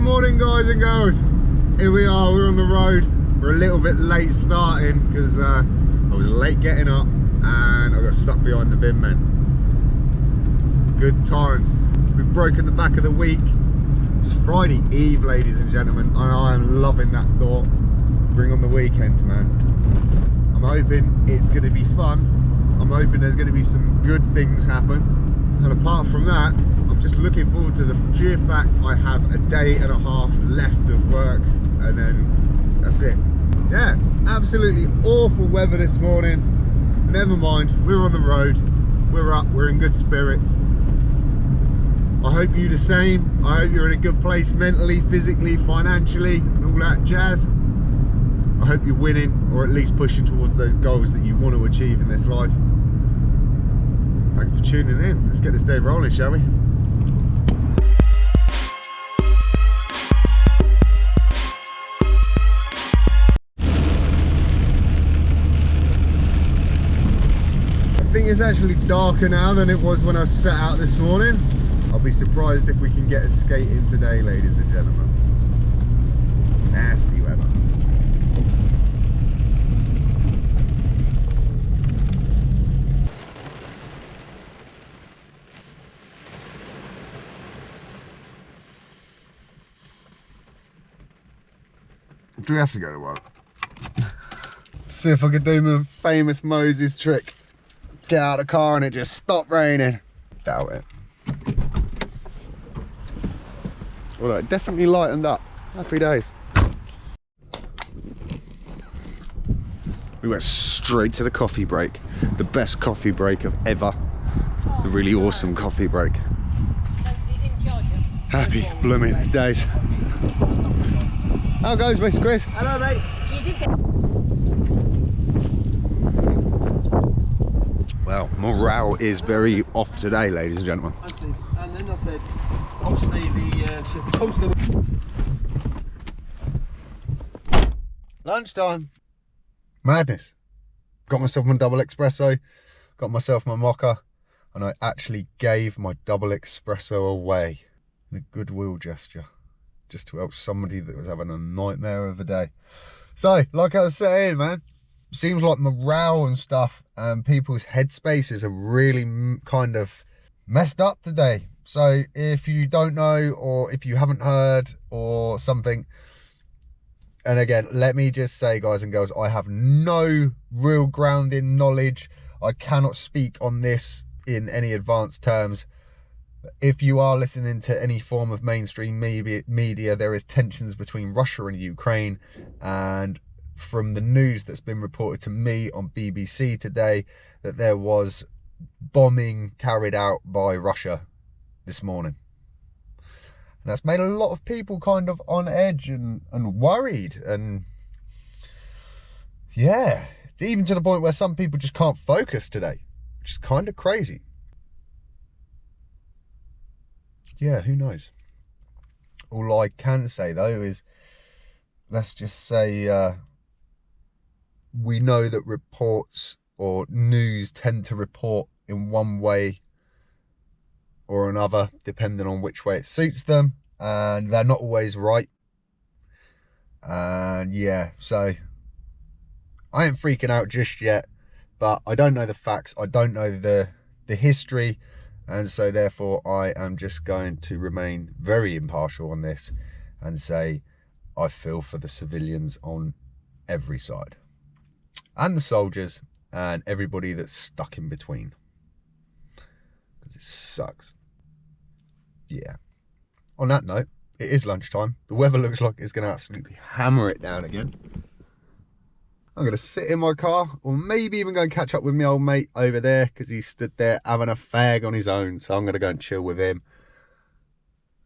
morning, guys and girls. Here we are, we're on the road. We're a little bit late starting because I was late getting up and I got stuck behind the bin men. Good times. We've broken the back of the week. It's Friday Eve, ladies and gentlemen, and I am loving that thought. Bring on the weekend, man. I'm hoping it's going to be fun. I'm hoping there's going to be some good things happen. And apart from that, I'm just looking forward to the sheer fact I have a day and a half left of work, and then that's it. Yeah, absolutely awful weather this morning. Never mind, we're on the road, we're up, we're in good spirits. I hope you the same. I hope you're in a good place mentally, physically, financially, and all that jazz. I hope you're winning, or at least pushing towards those goals that you want to achieve in this life. Thanks for tuning in. Let's get this day rolling, shall we? I think it's actually darker now than it was when I set out this morning. I'll be surprised if we can get a skate in today, ladies and gentlemen. Nasty weather. Do we have to go to work? See if I can do my famous Moses trick. Get out of the car and it just stopped raining. Doubt it. Well, it definitely lightened up. Happy days. We went straight to the coffee break. The best coffee break of ever. The really awesome coffee break. Happy blooming days. How goes, Mr. Chris? Hello, mate. Well, morale is very off today, ladies and gentlemen. And then I said, obviously, she's the constant. Lunchtime. Madness. Got myself my double espresso, got myself my mocha, and I actually gave my double espresso away in a goodwill gesture, just to help somebody that was having a nightmare of a day. So, like I was saying, man, seems like morale and stuff and people's headspaces are really kind of messed up today. So if you don't know, or if you haven't heard or something, and again, let me just say, guys and girls, I have no real grounding knowledge. I cannot speak on this in any advanced terms. If you are listening to any form of mainstream media, there is tensions between Russia and Ukraine, and from the news that's been reported to me on BBC today, that there was bombing carried out by Russia this morning. And that's made a lot of people kind of on edge and worried, and yeah, even to the point where some people just can't focus today, which is kind of crazy. Yeah, who knows? All I can say though is, let's just say we know that reports or news tend to report in one way or another, depending on which way it suits them, and they're not always right. And yeah, so I ain't freaking out just yet, but I don't know the facts, I don't know the history, and so therefore I am just going to remain very impartial on this and say I feel for the civilians on every side, and the soldiers and everybody that's stuck in between, because it sucks. Yeah. On that note, it is lunchtime. The weather looks like it's going to absolutely hammer it down again. I'm going to sit in my car, or maybe even go and catch up with my old mate over there, because he stood there having a fag on his own. So I'm going to go and chill with him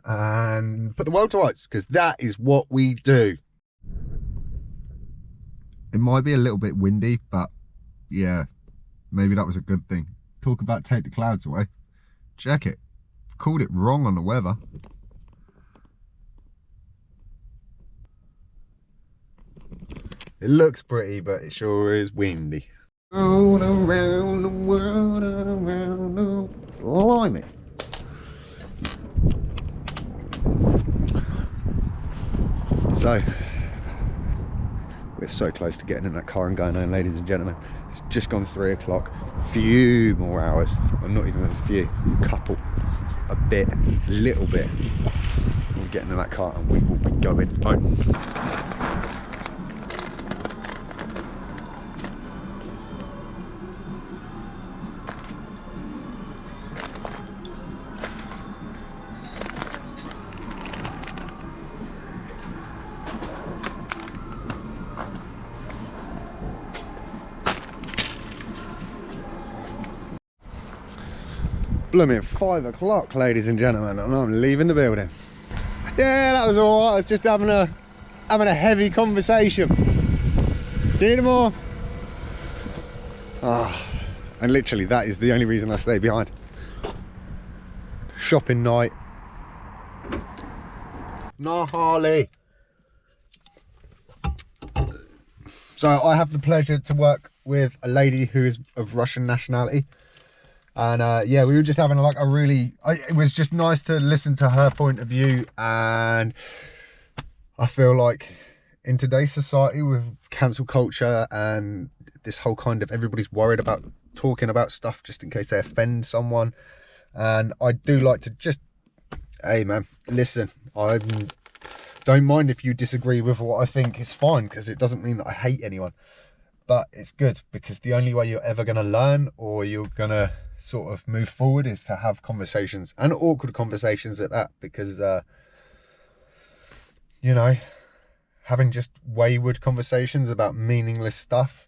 and put the world to rights, because that is what we do. It might be a little bit windy, but yeah, maybe that was a good thing. Talk about take the clouds away. Check it. Called it wrong on the weather. It looks pretty, but it sure is windy. All around the world, around the blimey. So we're so close to getting in that car and going home, ladies and gentlemen. It's just gone 3 o'clock. Few more hours, or not even a few, couple, a little bit. We'll get in that car and we will be going home. Blooming 5 o'clock, ladies and gentlemen, and I'm leaving the building. Yeah, that was all right. I was just having a heavy conversation. See you tomorrow. And literally that is the only reason I stay behind. Shopping night. No, Harley. So I have the pleasure to work with a lady who is of Russian nationality. And yeah, we were just having like it was just nice to listen to her point of view. And I feel like in today's society with cancel culture and this whole kind of everybody's worried about talking about stuff just in case they offend someone, and I do like to just, hey man, listen, I don't mind if you disagree with what I think. It's fine, because it doesn't mean that I hate anyone, but it's good, because the only way you're ever going to learn or you're going to sort of move forward is to have conversations, and awkward conversations at that, because you know, having just wayward conversations about meaningless stuff,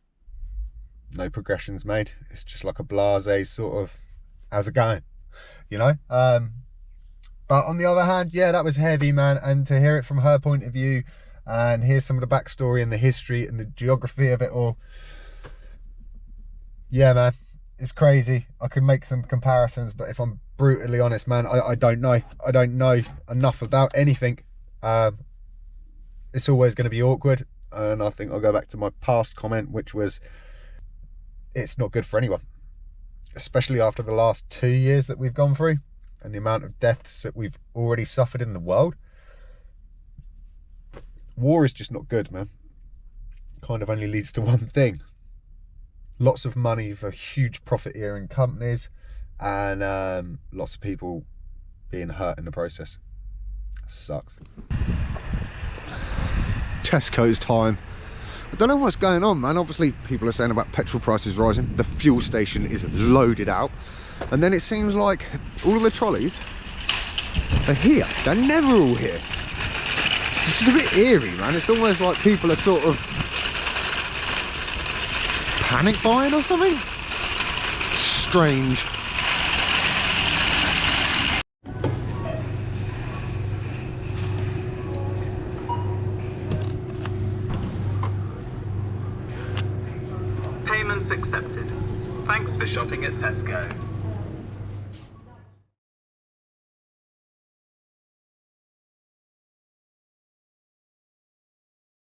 no progression's made. It's just like a blasé sort of, how's it going, you know. But on the other hand, yeah, that was heavy, man, and to hear it from her point of view and hear some of the backstory and the history and the geography of it all, yeah man, it's crazy. I could make some comparisons, but if I'm brutally honest, man, I don't know. I don't know enough about anything. It's always going to be awkward, and I think I'll go back to my past comment, which was, it's not good for anyone, especially after the last 2 years that we've gone through and the amount of deaths that we've already suffered in the world. War is just not good, man. Kind of only leads to one thing: lots of money for huge profiteering companies, and lots of people being hurt in the process. Sucks. Tesco's time. I don't know what's going on, man. Obviously people are saying about petrol prices rising, the fuel station is loaded out, and then it seems like all of the trolleys are here. They're never all here. It's just a bit eerie, man. It's almost like people are sort of panic buying or something. Strange. Payments accepted. Thanks for shopping at Tesco.